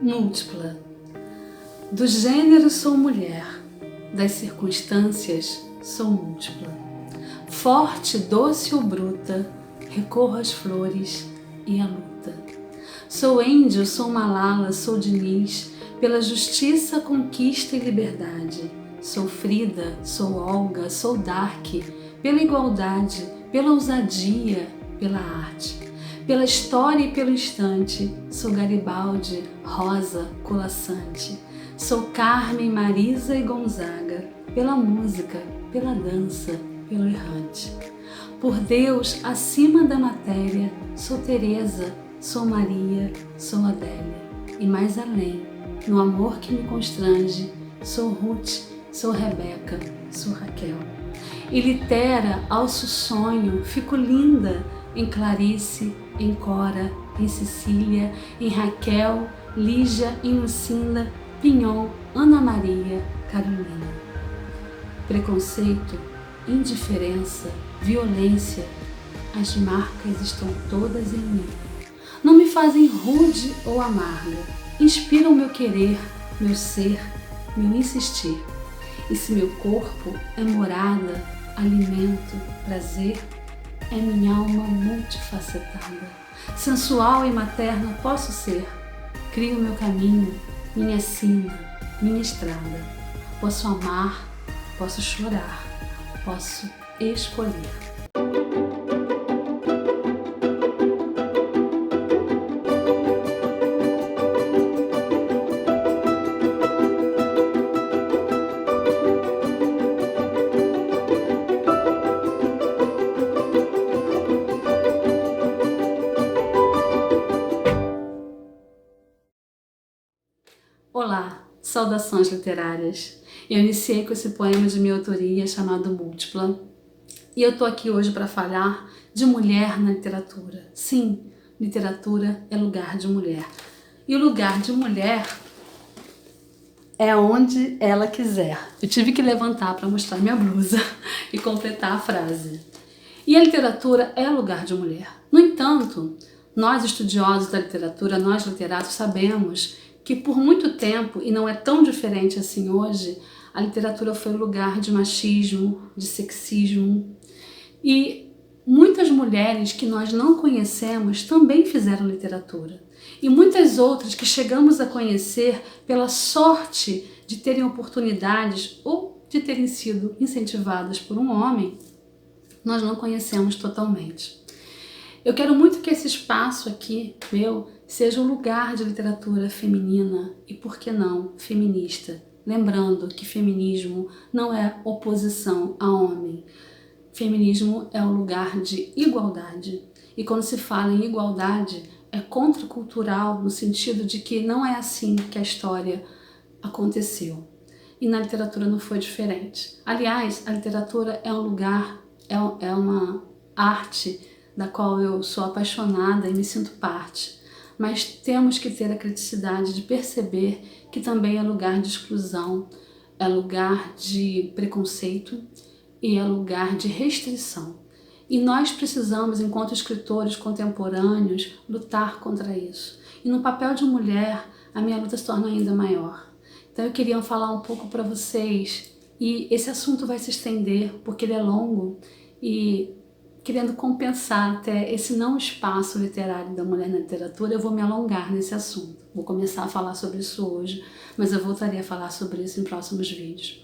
múltipla. Do gênero sou mulher, das circunstâncias sou múltipla. Forte, doce ou bruta, recorro às flores e à luta. Sou índio, sou Malala, sou Diniz, pela justiça, conquista e liberdade. Sou Frida, sou Olga, sou Dark, pela igualdade, pela ousadia, pela arte. Pela história e pelo instante, sou Garibaldi, Rosa, Colaçante. Sou Carmen, Marisa e Gonzaga, pela música, pela dança, pelo errante. Por Deus, acima da matéria, sou Teresa, sou Maria, sou Adélia. E mais além, no amor que me constrange, sou Ruth, sou Rebeca, sou Raquel. E litera, alço sonho, fico linda em Clarice, em Cora, em Cecília, em Raquel, Lígia, em Lucinda, Pinhon, Ana Maria, Carolina. Preconceito, indiferença, violência, as marcas estão todas em mim. Não me fazem rude ou amarga, inspiram meu querer, meu ser, meu insistir. E se meu corpo é morada, alimento, prazer, é minha alma multifacetada. Sensual e materna posso ser. Crio meu caminho, minha sina, minha estrada. Posso amar, posso chorar, posso escolher. Olá, saudações literárias. Eu iniciei com esse poema de minha autoria chamado Múltipla e eu tô aqui hoje para falar de mulher na literatura. Sim, literatura é lugar de mulher. E o lugar de mulher é onde ela quiser. Eu tive que levantar para mostrar minha blusa e completar a frase. E a literatura é lugar de mulher. No entanto, nós estudiosos da literatura, nós literatos, sabemos que por muito tempo, e não é tão diferente assim hoje, a literatura foi lugar de machismo, de sexismo. E muitas mulheres que nós não conhecemos também fizeram literatura. E muitas outras que chegamos a conhecer pela sorte de terem oportunidades ou de terem sido incentivadas por um homem, nós não conhecemos totalmente. Eu quero muito que esse espaço aqui, meu, seja um lugar de literatura feminina e, por que não, feminista. Lembrando que feminismo não é oposição a homem. Feminismo é um lugar de igualdade. E quando se fala em igualdade, é contracultural no sentido de que não é assim que a história aconteceu. E na literatura não foi diferente. Aliás, a literatura é um lugar, é uma arte da qual eu sou apaixonada e me sinto parte. Mas temos que ter a criticidade de perceber que também é lugar de exclusão, é lugar de preconceito e é lugar de restrição. E nós precisamos, enquanto escritores contemporâneos, lutar contra isso. E no papel de mulher, a minha luta se torna ainda maior. Então eu queria falar um pouco para vocês, e esse assunto vai se estender porque ele é longo, e querendo compensar até esse não espaço literário da mulher na literatura, eu vou me alongar nesse assunto. Vou começar a falar sobre isso hoje, mas eu voltarei a falar sobre isso em próximos vídeos.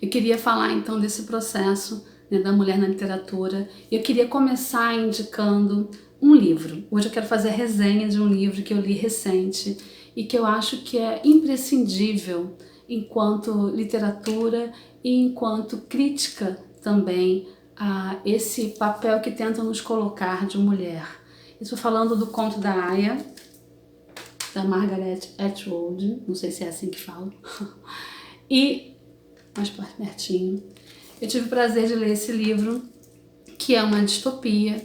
Eu queria falar então desse processo, né, da mulher na literatura. Eu queria começar indicando um livro. Hoje eu quero fazer a resenha de um livro que eu li recente e que eu acho que é imprescindível enquanto literatura e enquanto crítica também a esse papel que tentam nos colocar de mulher. Estou falando do Conto da Aia, da Margaret Atwood, não sei se é assim que falo, e, mais pertinho, eu tive o prazer de ler esse livro, que é uma distopia.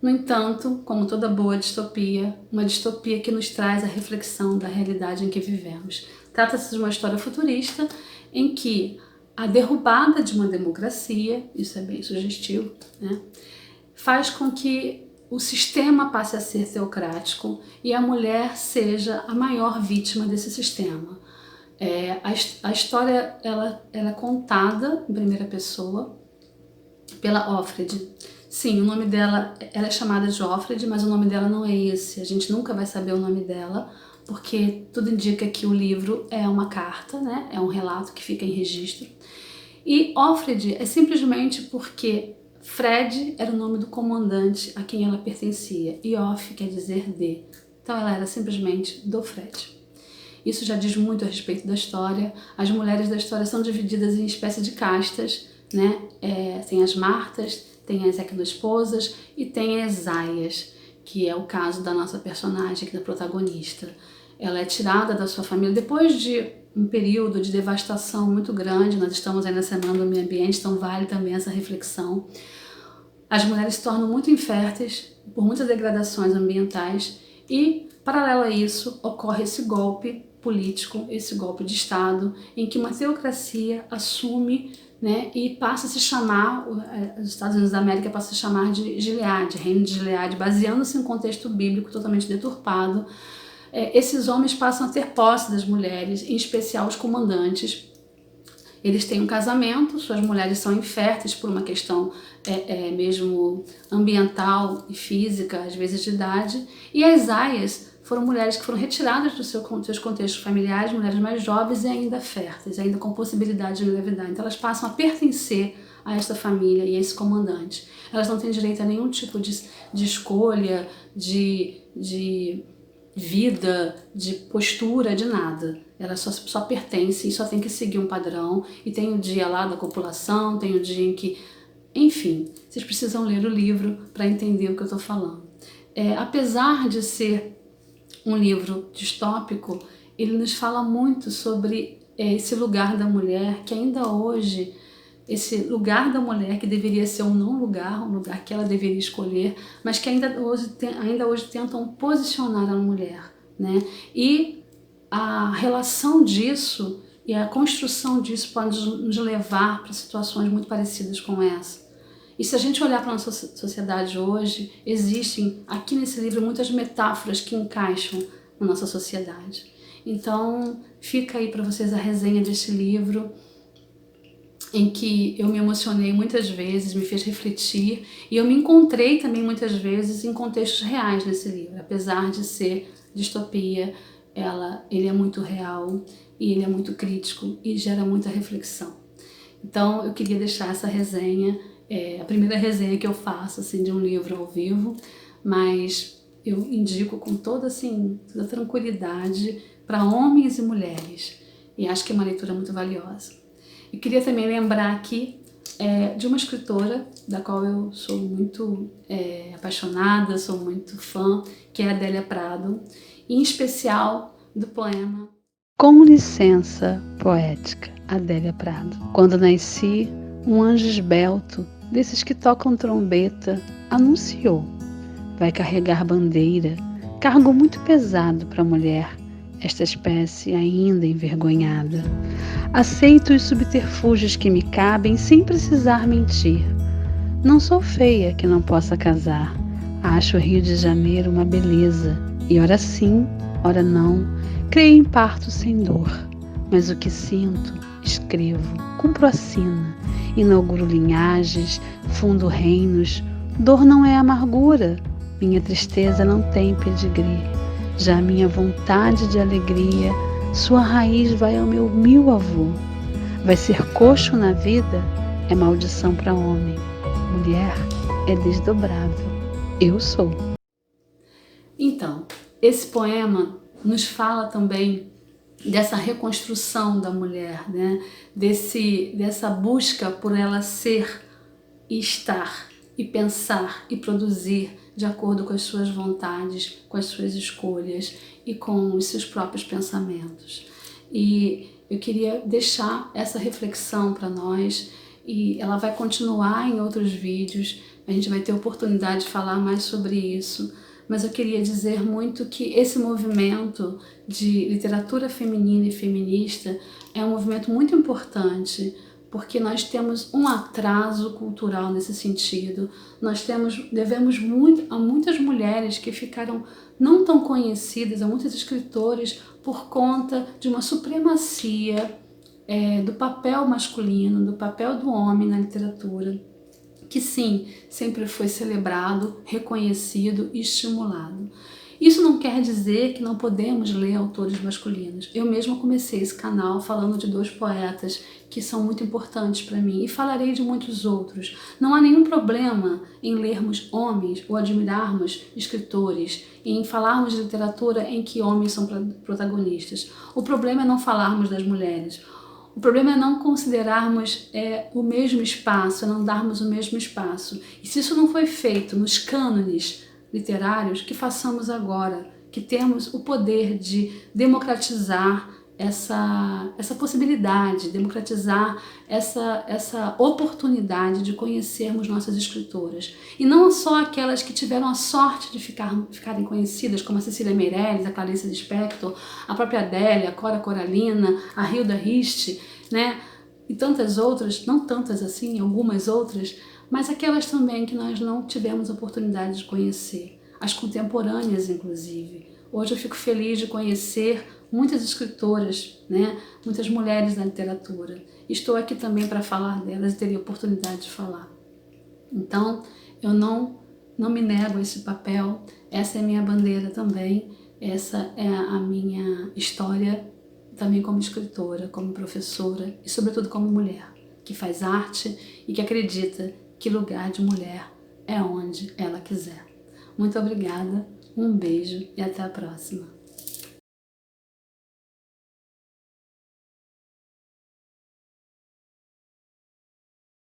No entanto, como toda boa distopia, uma distopia que nos traz a reflexão da realidade em que vivemos. Trata-se de uma história futurista em que a derrubada de uma democracia, isso é bem sugestivo, né, faz com que o sistema passe a ser teocrático e a mulher seja a maior vítima desse sistema. A história ela é contada em primeira pessoa pela Offred. Sim, o nome dela, ela é chamada de Offred, mas o nome dela não é esse. A gente nunca vai saber o nome dela, porque tudo indica que o livro é uma carta, né? É um relato que fica em registro. E Offred é simplesmente porque Fred era o nome do comandante a quem ela pertencia, e Off quer dizer de. Então ela era simplesmente do Fred. Isso já diz muito a respeito da história. As mulheres da história são divididas em espécie de castas, né? Tem as Martas, tem as Equinoesposas e tem as Aias, que é o caso da nossa personagem, aqui da protagonista. Ela é tirada da sua família depois de um período de devastação muito grande. Nós estamos aí na Semana do Meio Ambiente, então vale também essa reflexão. As mulheres se tornam muito inférteis por muitas degradações ambientais e, paralelo a isso, ocorre esse golpe político, esse golpe de Estado, em que uma teocracia assume, né, e passa a se chamar, os Estados Unidos da América passa a se chamar de Gileade, Reino de Gileade, baseando-se em um contexto bíblico totalmente deturpado. Esses homens passam a ter posse das mulheres, em especial os comandantes. Eles têm um casamento, suas mulheres são inférteis por uma questão mesmo ambiental e física, às vezes de idade, e as aias foram mulheres que foram retiradas dos seus contextos familiares, mulheres mais jovens e ainda férteis, ainda com possibilidade de engravidar. Então elas passam a pertencer a esta família e a esse comandante. Elas não têm direito a nenhum tipo de escolha, de vida, de postura, de nada. Elas só pertencem e só tem que seguir um padrão. E tem o dia lá da copulação, tem o dia em que... Enfim, vocês precisam ler o livro para entender o que eu estou falando. Apesar de ser um livro distópico, ele nos fala muito sobre esse lugar da mulher, que ainda hoje, esse lugar da mulher que deveria ser um não lugar, um lugar que ela deveria escolher, mas que ainda hoje tentam posicionar a mulher, né? E a relação disso e a construção disso pode nos levar para situações muito parecidas com essa. E se a gente olhar para a nossa sociedade hoje, existem aqui nesse livro muitas metáforas que encaixam na nossa sociedade. Então fica aí para vocês a resenha deste livro, em que eu me emocionei muitas vezes, me fez refletir, e eu me encontrei também muitas vezes em contextos reais nesse livro. Apesar de ser distopia, ele é muito real e ele é muito crítico e gera muita reflexão. Então eu queria deixar essa resenha, a primeira resenha que eu faço assim, de um livro ao vivo, mas eu indico com toda tranquilidade para homens e mulheres, e acho que é uma leitura muito valiosa. E queria também lembrar aqui de uma escritora da qual eu sou muito apaixonada, sou muito fã, que é a Adélia Prado, em especial do poema Com Licença Poética, Adélia Prado. Quando nasci, um anjo esbelto, desses que tocam trombeta, anunciou: vai carregar bandeira, cargo muito pesado para a mulher, esta espécie ainda envergonhada. Aceito os subterfúgios que me cabem sem precisar mentir. Não sou feia que não possa casar. Acho o Rio de Janeiro uma beleza, e ora sim, ora não, creio em parto sem dor. Mas o que sinto, escrevo, cumpro a sina, inauguro linhagens, fundo reinos. Dor não é amargura, minha tristeza não tem pedigree. Já a minha vontade de alegria, sua raiz vai ao meu avô. Vai ser coxo na vida, é maldição para homem. Mulher é desdobrável. Eu sou. Então, esse poema nos fala também dessa reconstrução da mulher, né? Dessa busca por ela ser e estar e pensar e produzir de acordo com as suas vontades, com as suas escolhas e com os seus próprios pensamentos. E eu queria deixar essa reflexão para nós, e ela vai continuar em outros vídeos, a gente vai ter oportunidade de falar mais sobre isso, mas eu queria dizer muito que esse movimento de literatura feminina e feminista é um movimento muito importante porque nós temos um atraso cultural nesse sentido. Devemos muito a muitas mulheres que ficaram não tão conhecidas, a muitos escritores, por conta de uma supremacia do papel masculino, do papel do homem na literatura, que sim, sempre foi celebrado, reconhecido e estimulado. Isso não quer dizer que não podemos ler autores masculinos. Eu mesma comecei esse canal falando de 2 poetas que são muito importantes para mim e falarei de muitos outros. Não há nenhum problema em lermos homens ou admirarmos escritores, em falarmos de literatura em que homens são protagonistas. O problema é não falarmos das mulheres. O problema é não considerarmos o mesmo espaço, é não darmos o mesmo espaço. E se isso não foi feito nos cânones literários, que façamos agora, que temos o poder de democratizar essa possibilidade, democratizar essa oportunidade de conhecermos nossas escritoras. E não só aquelas que tiveram a sorte de ficarem conhecidas, como a Cecília Meirelles, a Clarice Lispector, a própria Adélia, a Cora Coralina, a Hilda Rist, né? E tantas outras, não tantas assim, algumas outras, mas aquelas também que nós não tivemos oportunidade de conhecer, as contemporâneas inclusive. Hoje eu fico feliz de conhecer muitas escritoras, né? Muitas mulheres da literatura. Estou aqui também para falar delas e teria oportunidade de falar. Então, eu não me nego a esse papel, essa é a minha bandeira também, essa é a minha história também como escritora, como professora e sobretudo como mulher, que faz arte e que acredita que lugar de mulher é onde ela quiser. Muito obrigada, um beijo e até a próxima.